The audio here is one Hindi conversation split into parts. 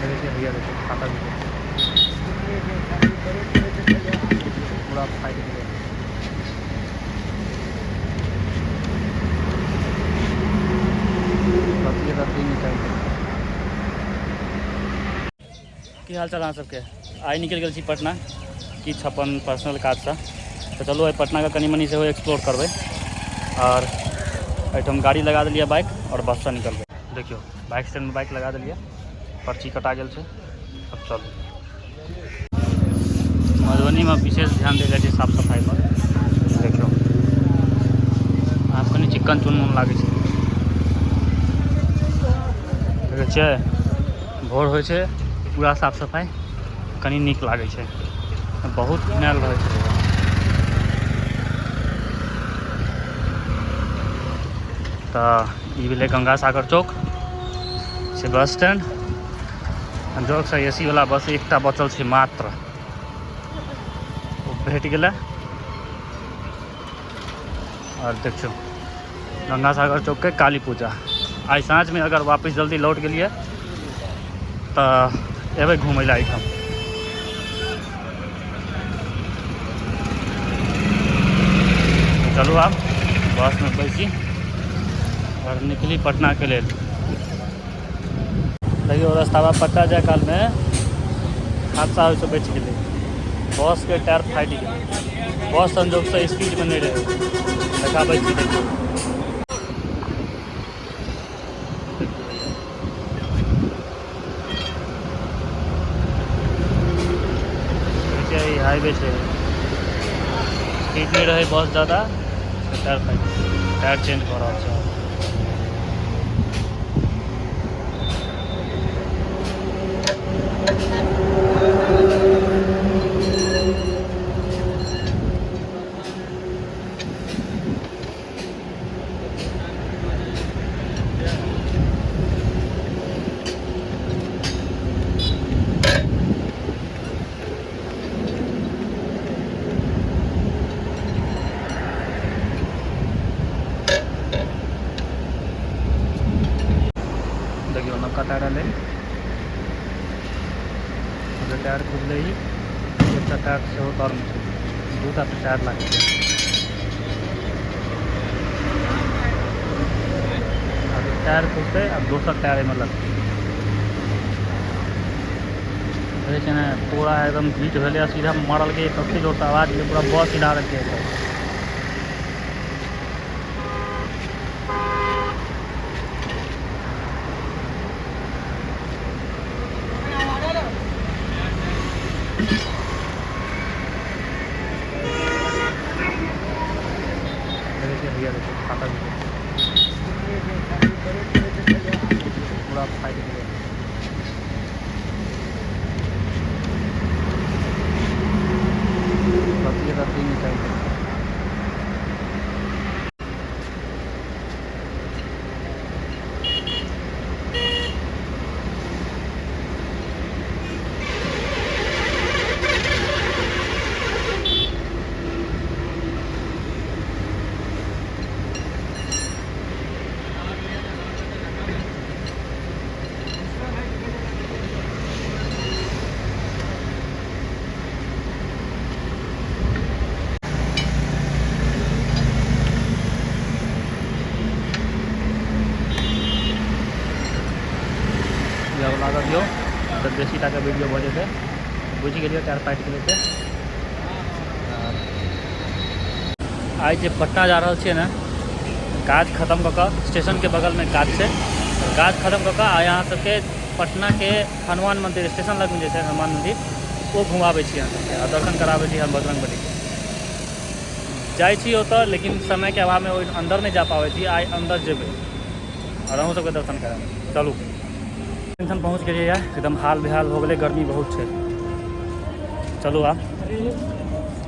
देखिए भैया, देखिए खाता भी पूरा फाइट किया। की हाल चाल अहाँ सबके? आइ निकलि गेल छी पटना किछु अपन पर्सनल काजसँ, तऽ चलू आइ पटनाके कनि मनि सेहो एक्सप्लोर करबै। और एहिठाम गाड़ी लगा देलिए बाइक और बससँ निकलबै। देखियो बाइक स्टैंड में बाइक लगा देलिए, पर्ची कटा गेल छै। अब चलू। मधुबनी में विशेष ध्यान देल जाइ छै साफ सफाई पर। देखियो आप कनि चिक्कन चुनमुन लागै छै। देखै छियै भोर होइ छै पूरा साफ सफाई कनि नीक लागै छै, बहुत घिनायल रहै छै। तऽ ई भेलै गंगा सागर चौक छै बस स्टैंड। जगसँ AC वाला बस एकटा बचल छै मात्र, ओ भेट गेलै। और देखियो गंगा सागर चौक के काली पूजा। आज साँझ में अगर वापस जल्दी लौट गेलिए तो एबै घूमै लए एहिठाम। चलू आब बस में बैसी और निकली पटना के लेल। देखियो रास्ता पटना जाए काल में हादसा से बच गए, बस के टायर फाट गए। बस संजोग से स्पीड में नहीं रहे, देखाबै छी। देखियो हाईवे से स्पीड नहीं रहे बस ज़्यादा, टायर फाट, टायर चेंज कर रहा है। देखियो नवका टायर है, टायर खुजले ही एक टायर से तर में दूटा टायर लगे। टायर खुजते अब दोसर टायर में लगते ना, पूरा एकदम हिट भेले, सीधा मरल के कथी जोर से आवाज के पूरा बस हिला रखे। भैया देखिए खाता भी पूरा फाइट किया। रत्ती निकाल लगा दियो तो बेसी टाका वीडियो भऽ जेतै, बुझि गेलियै टायर फाटि गेलै से। आज जे पटना जा रहल छियै ने, काज खत्म कऽ कऽ स्टेशन के बगल में काज छै, काज खत्म कऽ कऽ यहाँ सबके पटना के हनुमान मंदिर स्टेशन लग में जे छै हनुमान मंदिर, वो घुमाबै छी अहाँ सबके और दर्शन कराबै छी हम बजरंगबली के। जाइ छी ओतऽ, लेकिन समय के अभाव में ओहि अंदर नहीं जा पाबै छी। आइ अंदर जेबै और अहूँ सबके दर्शन कराबै। चलू स्टेशन पहुँच गए यार, एकदम हाल बेहाल हो गए, गर्मी बहुत है। चलू आप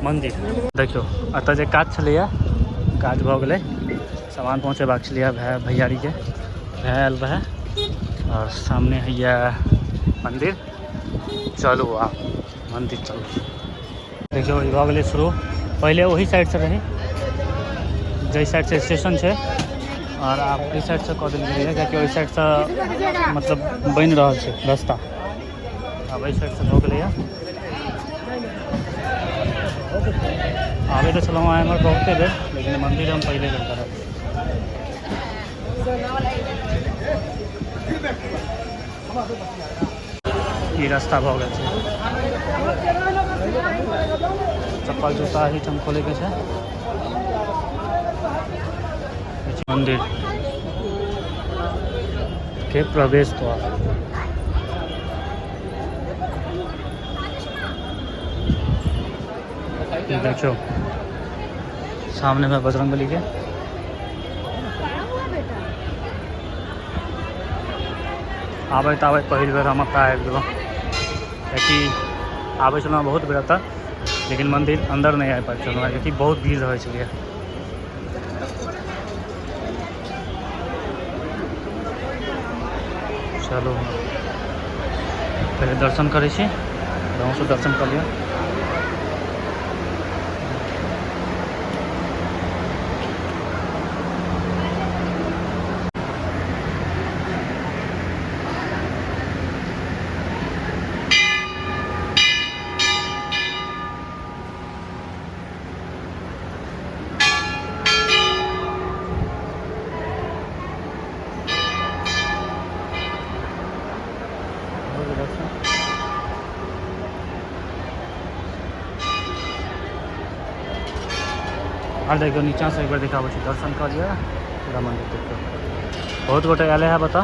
मंदिर देखियो, अत जे काज छलैया काज भऽ गेलै, सामान पहुँचेबाक छलैया भैयारी के, भैया आयल रहे और सामने है मंदिर। चलू आप मंदिर चलू। देखियो ई भऽ गेलै शुरू, पहले वही साइड से रही, जै साइड से स्टेशन है और आप इस साइड से कह दिल्ली है क्या इस साइड से मतलब बन रहा है रास्ता। अब इस साइड से हो गए आगे तो चलो आए हमारे बहुते देर लेकिन मंदिर हम पहले करता रहे। ये रास्ता भऽ गेल छै चप्पल जूता ही हम खोले के छै मंदिर के प्रवेश द्वार। देखो सामने में बजरंगबली के आबैत पहिल बेर हम एतऽ आबि गेलहुँ कियाकि आबै छलहुँ बहुत बेर एतऽ लेकिन मंदिर अंदर नहीं आ पाबि छलहुँ कियाकि बहुत भीड़ रहै छलै। चलो पहले दर्शन करै छी गाँव से दर्शन कर लिया। और देखो नीचा से एक बार दिखाबो छी दर्शन कर लिया पूरा मंदिर देखो बहुत गोटे आए है बता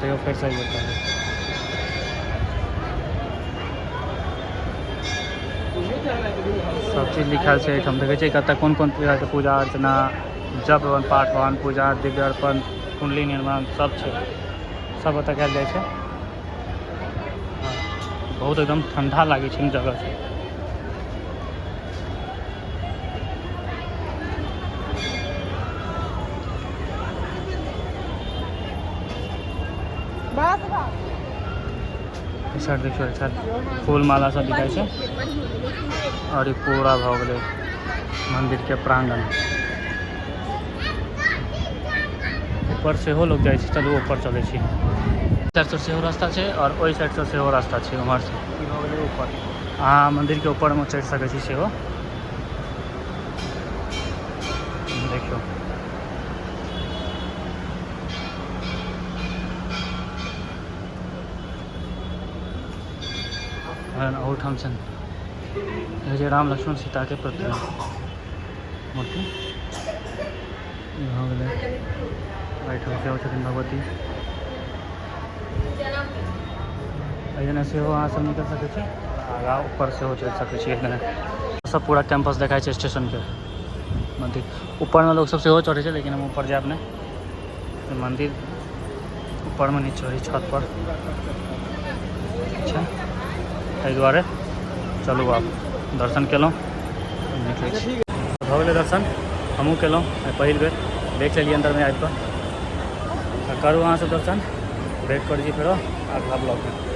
देखो फिर से बता सब चीज लिखल है हम देखे छी कत कौन कौन प्रकार के पूजा अर्चना जप पाठ भवन पूजा दिव्य अर्पण कुंडली निर्माण सब है सब ओतऽ कयल जाइ छै। बहुत एकदम ठंडा लगे जगह से साइड देखियो अच्छा फूल माला सब दिखाई है और ये पूरा भ गए मंदिर के प्रांगण ऊपर से हो लोग जाए चलो ऊपर चले साइड से रास्ता है और वही साइड से रास्ता है उम्हर से ऊपर अहाँ मंदिर के ऊपर में चढ़ सके छी सेहो देखियो। और ठाम छन राम लक्ष्मण सीता के प्रतिमा मूर्ति हो गए छथिन भगवती एने से अहाँ सब निकल सके छी आगा ऊपर से चढ़ सके छी। सब पूरा कैंपस देखा स्टेशन के मंदिर ऊपर में लोग सब से चढ़े छे लेकिन हम ऊपर जाब नहीं मंदिर ऊपर में नहीं चढ़ी छत पर अच्छा ताहि दुआरे चलू आप दर्शन केलहुँ निकलै छी भऽ गेलै दर्शन हमहूँ केलहुँ पहिल बेर देख लेलिए अंदर में आबि कऽ करू अहाँ सब दर्शन भेट करै छी फेरो अगला ब्लॉग में।